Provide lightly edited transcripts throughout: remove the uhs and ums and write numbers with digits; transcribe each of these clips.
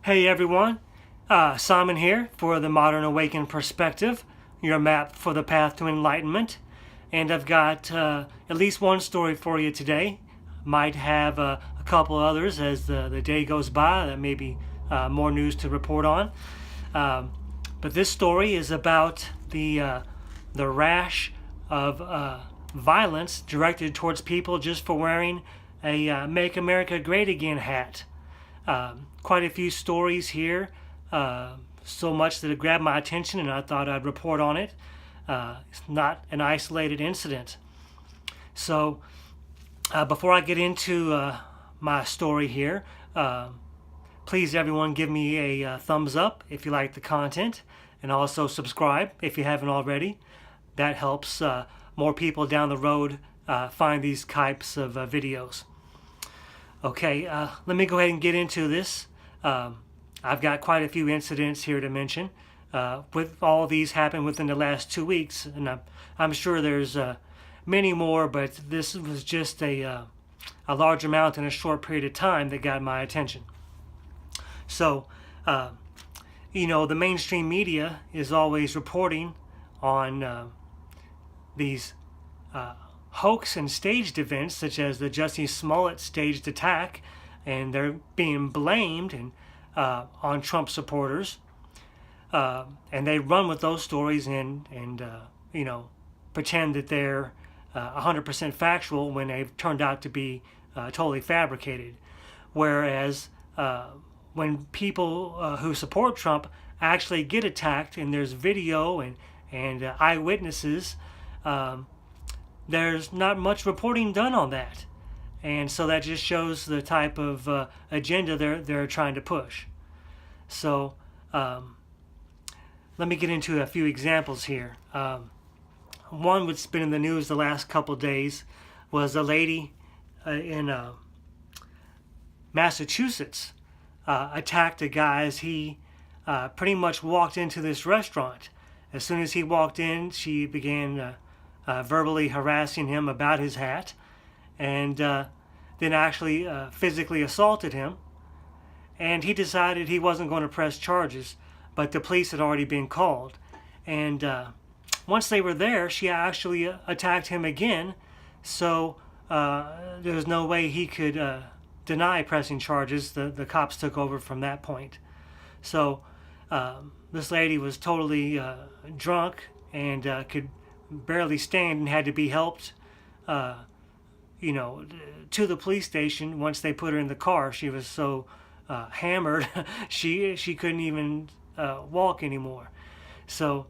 Hey everyone, Simon here for the Modern Awakened Perspective, your map for the path to enlightenment. And I've got at least one story for you today. Might have a couple others as the day goes by. That may be more news to report on. But this story is about the rash of violence directed towards people just for wearing a Make America Great Again hat. Quite a few stories here, so much that it grabbed my attention and I thought I'd report on it. It's not an isolated incident. So before I get into my story here, please everyone give me a thumbs up if you like the content, and also subscribe if you haven't already. That helps more people down the road find these types of videos. Okay, let me go ahead and get into this. I've got quite a few incidents here to mention. With all these happened within the last 2 weeks, and I'm sure there's many more, but this was just a large amount in a short period of time that got my attention. So, the mainstream media is always reporting on these hoax and staged events, such as the Jussie Smollett staged attack, and they're being blamed on Trump supporters, and they run with those stories and pretend that they're 100% factual when they've turned out to be totally fabricated. Whereas when people who support Trump actually get attacked and there's video and eyewitnesses, there's not much reporting done on that, and so that just shows the type of agenda they're trying to push. So let me get into a few examples here. One that's been in the news the last couple days was a lady in Massachusetts attacked a guy as he pretty much walked into this restaurant. As soon as he walked in, she began verbally harassing him about his hat, and then actually physically assaulted him. And he decided he wasn't going to press charges, but the police had already been called. And once they were there, she actually attacked him again, so there was no way he could deny pressing charges. The cops took over from that point. So this lady was totally drunk and could barely stand and had to be helped to the police station. Once they put her in the car, she was so hammered she couldn't even walk anymore. So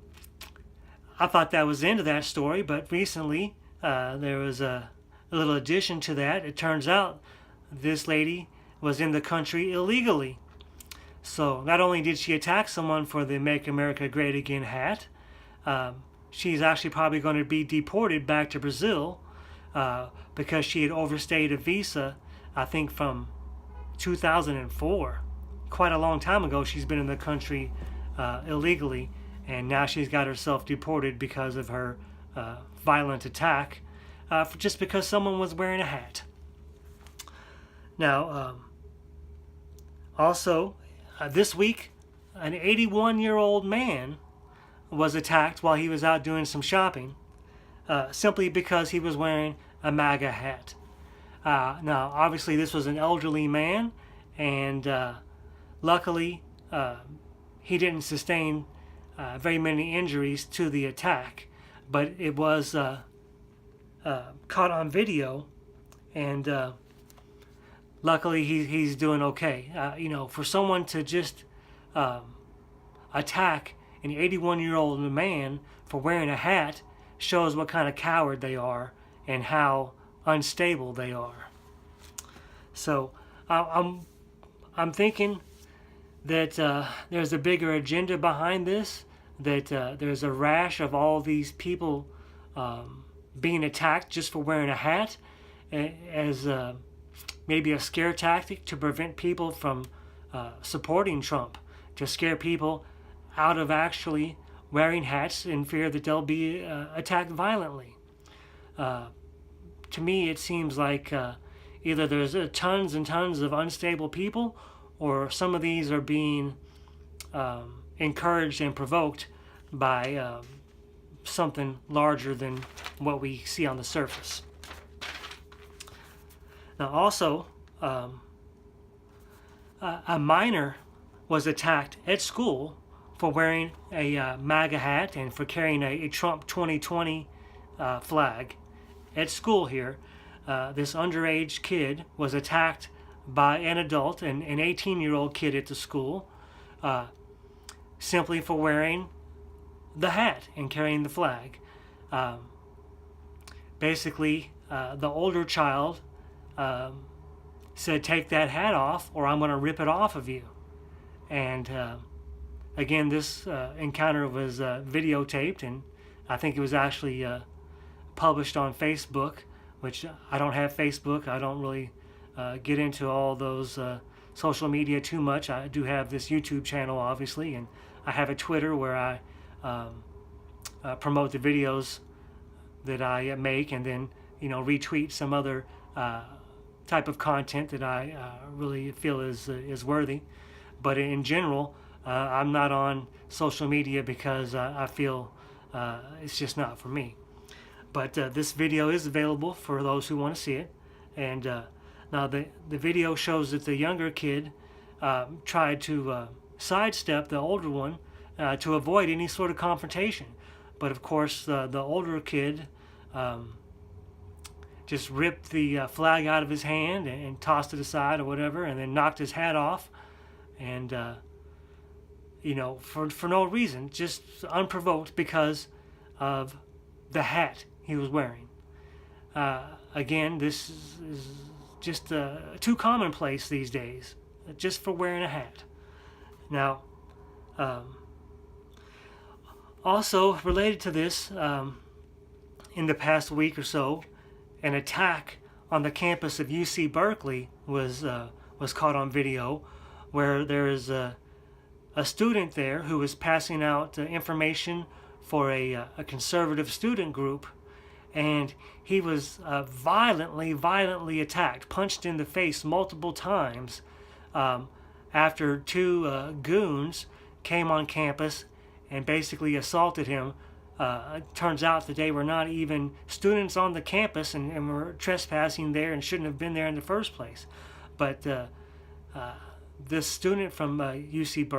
I thought that was the end of that story, but recently there was a little addition to that. It turns out this lady was in the country illegally. So not only did she attack someone for the Make America Great Again hat, she's actually probably going to be deported back to Brazil because she had overstayed a visa, I think from 2004. Quite a long time ago she's been in the country illegally, and now she's got herself deported because of her violent attack just because someone was wearing a hat. Now, also this week, an 81-year-old man was attacked while he was out doing some shopping, simply because he was wearing a MAGA hat. Now, obviously, this was an elderly man, and luckily, he didn't sustain very many injuries to the attack, but it was caught on video, and luckily he's doing okay. For someone to just attack an 81-year-old man for wearing a hat shows what kind of coward they are and how unstable they are. So I'm thinking that there's a bigger agenda behind this, that there's a rash of all these people being attacked just for wearing a hat as maybe a scare tactic to prevent people from supporting Trump, to scare people out of actually wearing hats in fear that they'll be attacked violently. To me, it seems like either there's tons and tons of unstable people, or some of these are being encouraged and provoked by something larger than what we see on the surface. Now also, a minor was attacked at school for wearing a MAGA hat and for carrying a Trump 2020 flag at school here. This underage kid was attacked by an adult, an 18-year-old kid at the school, simply for wearing the hat and carrying the flag. Basically, the older child said, "Take that hat off or I'm going to rip it off of you." And again, this encounter was videotaped, and I think it was actually published on Facebook, which I don't have Facebook. I don't really get into all those social media too much. I do have this YouTube channel, obviously, and I have a Twitter where I promote the videos that I make, and then retweet some other type of content that I really feel is worthy. But in general, I'm not on social media because I feel it's just not for me. But this video is available for those who want to see it. And now the video shows that the younger kid tried to sidestep the older one to avoid any sort of confrontation. But of course, the older kid just ripped the flag out of his hand and tossed it aside or whatever, and then knocked his hat off. And for no reason, just unprovoked because of the hat he was wearing. Again, this is just too commonplace these days, just for wearing a hat. Now, also related to this, in the past week or so, an attack on the campus of UC Berkeley was caught on video, where there is a student there who was passing out information for a conservative student group, and he was violently attacked, punched in the face multiple times after two goons came on campus and basically assaulted him. It turns out that they were not even students on the campus and were trespassing there and shouldn't have been there in the first place. But this student from UC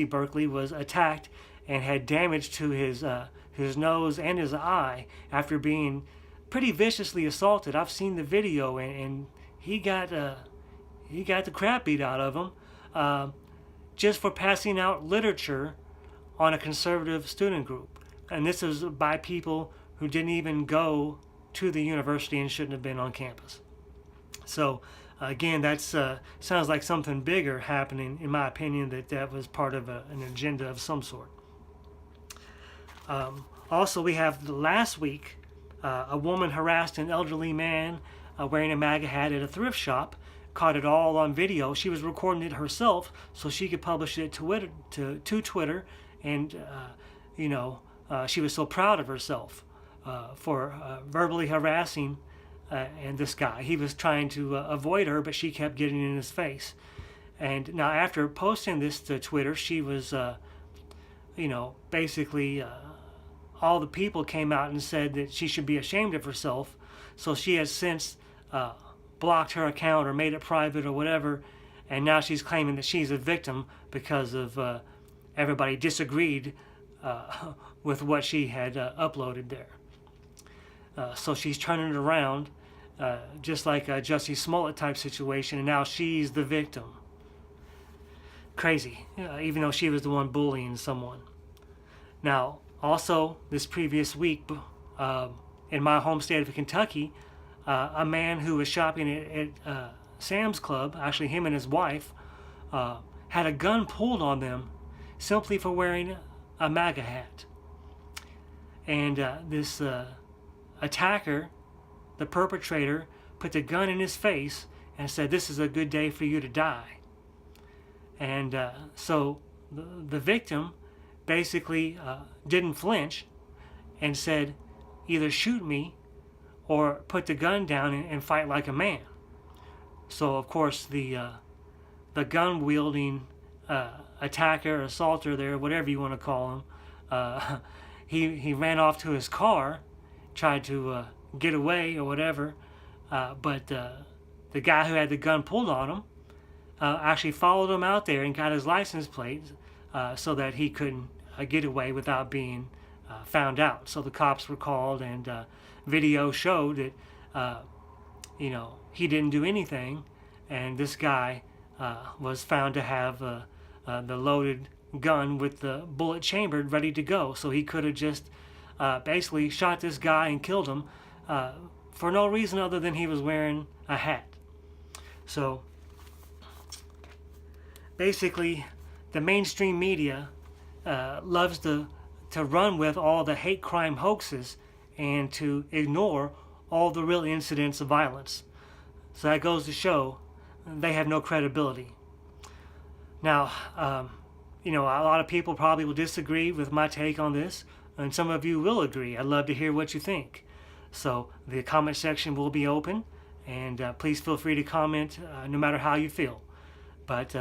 Berkeley was attacked and had damage to his nose and his eye after being pretty viciously assaulted. I've seen the video, and he got the crap beat out of him just for passing out literature on a conservative student group. And this was by people who didn't even go to the university and shouldn't have been on campus. So again, that's sounds like something bigger happening, in my opinion, that was part of an agenda of some sort. Also, we have last week, a woman harassed an elderly man wearing a MAGA hat at a thrift shop, caught it all on video. She was recording it herself so she could publish it to Twitter, and she was so proud of herself for verbally harassing and this guy. He was trying to avoid her, but she kept getting in his face. And now after posting this to Twitter, she was, basically all the people came out and said that she should be ashamed of herself. So she has since blocked her account or made it private or whatever, and now she's claiming that she's a victim because of everybody disagreed with what she had uploaded there. So she's turning it around, just like a Jussie Smollett type situation, and now she's the victim. Crazy, even though she was the one bullying someone. Now, also, this previous week, in my home state of Kentucky, a man who was shopping at Sam's Club, actually him and his wife, had a gun pulled on them simply for wearing a MAGA hat. And this attacker, the perpetrator, put the gun in his face and said, "This is a good day for you to die." And so the victim basically didn't flinch and said, "Either shoot me or put the gun down and fight like a man." So of course the the gun-wielding attacker, assaulter there, whatever you want to call him, he ran off to his car, tried to get away or whatever, but the guy who had the gun pulled on him actually followed him out there and got his license plate so that he couldn't get away without being found out. So the cops were called, and video showed that he didn't do anything, and this guy was found to have the loaded gun with the bullet chambered ready to go. So he could have just basically shot this guy and killed him for no reason other than he was wearing a hat. So basically, the mainstream media loves to run with all the hate crime hoaxes and to ignore all the real incidents of violence. So that goes to show they have no credibility. Now, a lot of people probably will disagree with my take on this, and some of you will agree. I'd love to hear what you think. So the comment section will be open, and please feel free to comment no matter how you feel. But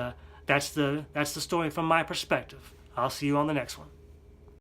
that's the story from my perspective. I'll see you on the next one.